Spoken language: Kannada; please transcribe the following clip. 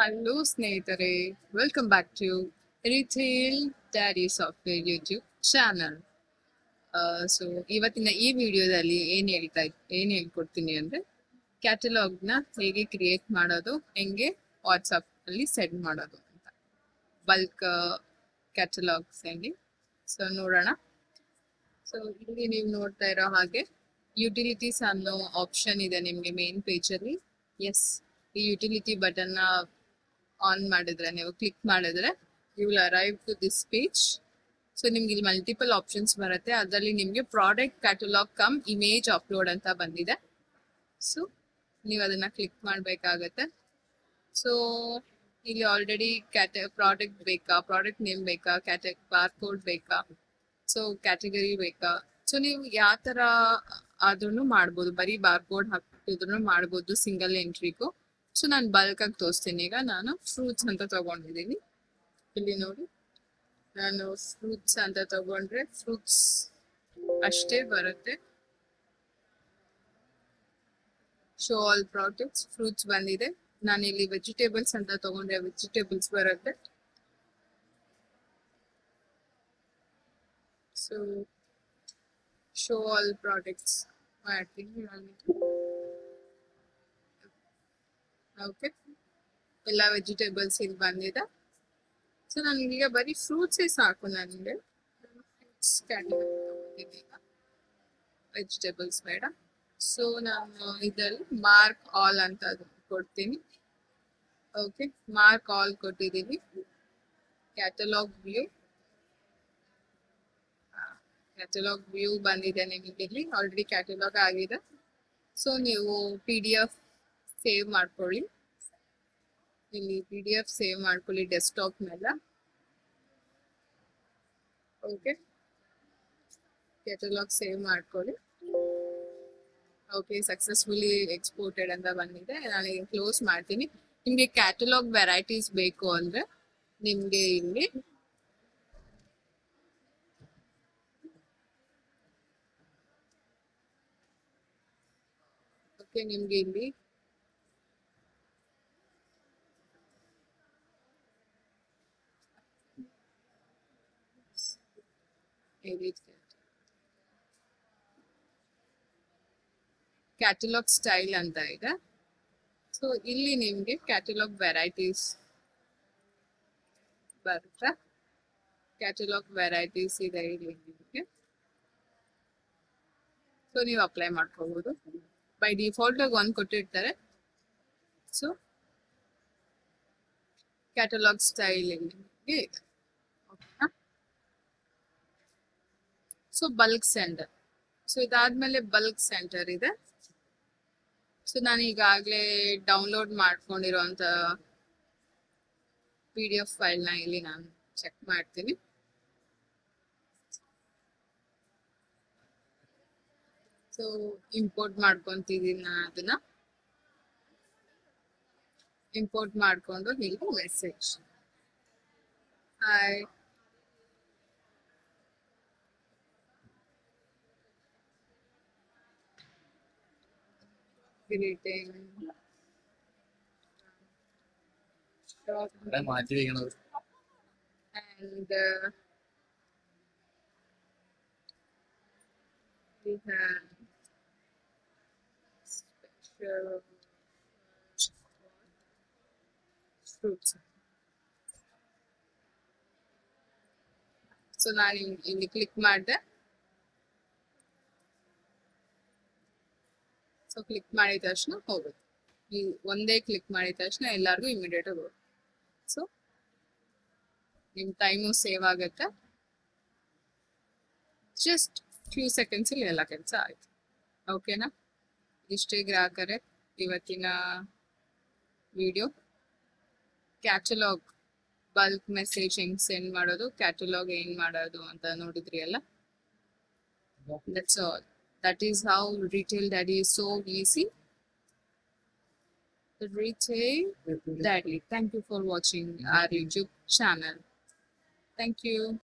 ಹಲೋ ಸ್ನೇಹಿತರೆ, welcome back to Retail Daddy software YouTube channel. So ಇವತ್ತಿನ ಈ ವಿಡಿಯೋದಲ್ಲಿ ಏನ್ ಹೇಳ್ಕೊಡ್ತೀನಿ ಅಂದ್ರೆ ಕ್ಯಾಟಲಾಗ್ನ ಹೇಗೆ ಕ್ರಿಯೇಟ್ ಮಾಡೋದು, ಹೆಂಗೆ ವಾಟ್ಸಪ್ ಅಲ್ಲಿ ಸೆಂಡ್ ಮಾಡೋದು ಅಂತ. Bulk catalogue sending. ಸೊ ನೋಡೋಣ. ಸೊ ಇಲ್ಲಿ ನೀವು ನೋಡ್ತಾ ಇರೋ ಹಾಗೆ ಯುಟಿಲಿಟೀಸ್ ಅನ್ನೋ ಆಪ್ಷನ್ ಇದೆ ನಿಮಗೆ ಮೇನ್ ಪೇಜ್ ಅಲ್ಲಿ. ಎಸ್, ಈ ಯುಟಿಲಿಟಿ ಬಟನ್ ಆನ್ ಮಾಡಿದ್ರೆ, ನೀವು ಕ್ಲಿಕ್ ಮಾಡಿದ್ರೆ you will arrive to this page. So ನಿಮ್ಗೆ ಇಲ್ಲಿ ಮಲ್ಟಿಪಲ್ ಆಪ್ಷನ್ಸ್ ಬರುತ್ತೆ. ಅದರಲ್ಲಿ ನಿಮಗೆ product catalogue come image upload ಅಂತ ಬಂದಿದೆ. ಸೊ ನೀವು ಅದನ್ನ ಕ್ಲಿಕ್ ಮಾಡಬೇಕಾಗತ್ತೆ. ಸೊ ಇಲ್ಲಿ ಆಲ್ರೆಡಿ ಪ್ರಾಡಕ್ಟ್ ಬೇಕಾ, ಪ್ರಾಡಕ್ಟ್ ನೇಮ್ ಬೇಕಾ, ಬಾರ್ ಕೋಡ್ ಬೇಕಾ, ಸೊ ಕ್ಯಾಟಗರಿ ಬೇಕಾ. ಸೊ ನೀವು ಯಾವ ತರ ಆದ್ರೂ ಮಾಡ್ಬೋದು, ಬರೀ ಬಾರ್ ಕೋಡ್ ಹಾಕಿದ್ರು ಮಾಡ್ಬೋದು ಸಿಂಗಲ್ ಎಂಟ್ರಿಗೂ. ಸೊ ನಾನು ಬಲ್ಕ್ ಆಗಿ ತೋರಿಸ್ತೀನಿ. ಈಗ ನಾನು ಫ್ರೂಟ್ಸ್ ಅಂತ ತಗೊಂಡಿದ್ದೀನಿ. ಇಲ್ಲಿ ನೋಡಿ, ನಾನು ಫ್ರೂಟ್ಸ್ ಅಂತ ತಗೊಂಡ್ರೆ ಫ್ರೂಟ್ಸ್ ಅಷ್ಟೇ ಬರುತ್ತೆ. ಶೋ ಆಲ್ ಪ್ರಾಡಕ್ಟ್ಸ್ ಫ್ರೂಟ್ಸ್ ಬಂದಿದೆ. ನಾನು ಇಲ್ಲಿ ವೆಜಿಟೇಬಲ್ಸ್ ಅಂತ ತಗೊಂಡ್ರೆ ವೆಜಿಟೇಬಲ್ಸ್ ಬರುತ್ತೆ. ಸೊ ಶೋ ಆಲ್ ಪ್ರಾಡಕ್ಟ್ಸ್ ಮಾಡ್ತೀನಿ ನಾನು. ಓಕೆ, ಎಲ್ಲ ವೆಜಿಟೇಬಲ್ಸ್ ಇಲ್ಲಿ ಬಂದಿದೆ. ಸೊ ನನಗೀಗ ಬರೀ ಫ್ರೂಟ್ಸೇ ಸಾಕು. ನನಗೆ ಫ್ರೂಟ್ಸ್ ಕ್ಯಾಟಗರಿ ತಗೊಂಡಿದ್ದೀನಿ, ಈಗ ವೆಜಿಟೇಬಲ್ಸ್ ಬೇಡ. ಸೊ ನಾನು ಇದರಲ್ಲಿ ಮಾರ್ಕ್ ಆಲ್ ಅಂತ ಕೊಡ್ತೀನಿ. ಓಕೆ, ಮಾರ್ಕ್ ಆಲ್ ಕೊಟ್ಟಿದ್ದೀನಿ. ಕ್ಯಾಟಲಾಗ್ ವ್ಯೂ ಬಂದಿದೆ ನಿಮಗೆ. ಇಲ್ಲಿ ಆಲ್ರೆಡಿ ಕ್ಯಾಟಲಾಗ್ ಆಗಿದೆ. ಸೊ ನೀವು PDF ಸೇವ್ ಮಾಡ್ಕೊಳ್ಳಿ. ಇಲ್ಲಿ PDF ಸೇವ್ ಮಾಡ್ಕೊಳ್ಳಿ ಡೆಸ್ಕ್ಟಾಪ್ ಮೇಲೆ. ಓಕೆ, ಕ್ಯಾಟಲಾಗ್ ಸೇವ್ ಮಾಡ್ಕೊಳ್ಳಿ. ಓಕೆ, ಸಕ್ಸಸ್ಫುಲಿ ಎಕ್ಸ್ಪೋರ್ಟೆಡ್ ಅಂತ ಬಂದಿದೆ. ನಾನು ಕ್ಲೋಸ್ ಮಾಡ್ತೀನಿ. ನಿಮಗೆ ಕ್ಯಾಟಲಾಗ್ ವೆರೈಟೀಸ್ ಬೇಕು ಅಂದ್ರೆ ನಿಮ್ಗೆ ಇಲ್ಲಿ ನಿಮ್ಗೆ ಇಲ್ಲಿ ಕ್ಯಾಟಲಾಗ್ ಸ್ಟೈಲ್ ಅಂತ ಇದೆ. ಸೊ ಇಲ್ಲಿ ನಿಮ್ಗೆ ಕ್ಯಾಟಲಾಗ್ ವೆರೈಟೀಸ್ ಬರುತ್ತೆ. ಕ್ಯಾಟಲಾಗ್ ವೆರೈಟೀಸ್ ಇದೆ ಇಲ್ಲಿ ನಿಮಗೆ. ಸೊ ನೀವು ಅಪ್ಲೈ ಮಾಡ್ಕೋಬಹುದು. ಬೈ ಡಿಫಾಲ್ಟ್ ಆಗಿ ಒಂದು ಕೊಟ್ಟಿರ್ತಾರೆ. ಸೊ ಕ್ಯಾಟಲಾಗ್ ಸ್ಟೈಲ್ ಇಲ್ಲಿ ನಿಮಗೆ ಇದೆ. ಓಕೆನಾ? So bulk sender. ಸೊ ಇದಾದ್ಮೇಲೆ ಬಲ್ಕ್ ಸೆಂಟರ್ ಇದೆ. ಸೊ ನಾನು ಈಗಾಗಲೇ ಡೌನ್ಲೋಡ್ ಮಾಡ್ಕೊಂಡಿರೋಂಥ PDF ಫೈಲ್ನ ಇಲ್ಲಿ ನಾನು ಚೆಕ್ ಮಾಡ್ತೀನಿ. ಸೊ ಇಂಪೋರ್ಟ್ ಮಾಡ್ಕೊಂತಿದ್ದೀನಿ ನಾನು. ಅದನ್ನ ಇಂಪೋರ್ಟ್ ಮಾಡ್ಕೊಂಡು ಇಲ್ಲಿ message, hi greeting and we have special fruits. So ನಾನು ಇಲ್ಲಿ ಕ್ಲಿಕ್ ಮಾಡಿದೆ. ಸೊ ಕ್ಲಿಕ್ ಮಾಡಿದ ತಕ್ಷಣ ಹೋಗುತ್ತೆ. ಈ ಒಂದೇ ಕ್ಲಿಕ್ ಮಾಡಿದ ತಕ್ಷಣ ಎಲ್ಲರಿಗೂ ಇಮಿಡಿಯೇಟ್ ಆಗಿ ಹೋಗುತ್ತೆ. ಸೊ ನಿಮ್ಮ ಟೈಮು ಸೇವ್ ಆಗುತ್ತೆ. ಜಸ್ಟ್ ಫ್ಯೂ ಸೆಕೆಂಡ್ಸ್ ಅಲ್ಲಿ ಎಲ್ಲ ಕೆಲಸ ಆಯ್ತು. ಓಕೆನಾ? ಇಷ್ಟೇ ಗ್ರಾಹಕರೇ ಇವತ್ತಿನ ವಿಡಿಯೋ. ಕ್ಯಾಟಲಾಗ್ ಬಲ್ಕ್ ಮೆಸೇಜ್ ಹೆಂಗ್ ಸೆಂಡ್ ಮಾಡೋದು, ಕ್ಯಾಟಲಾಗ್ ಏನ್ ಮಾಡೋದು ಅಂತ ನೋಡಿದ್ರಿ ಅಲ್ಲ. That's all. That is how Retail Daddy is so easy. The Retail Daddy. Thank you for watching our YouTube channel. Thank you.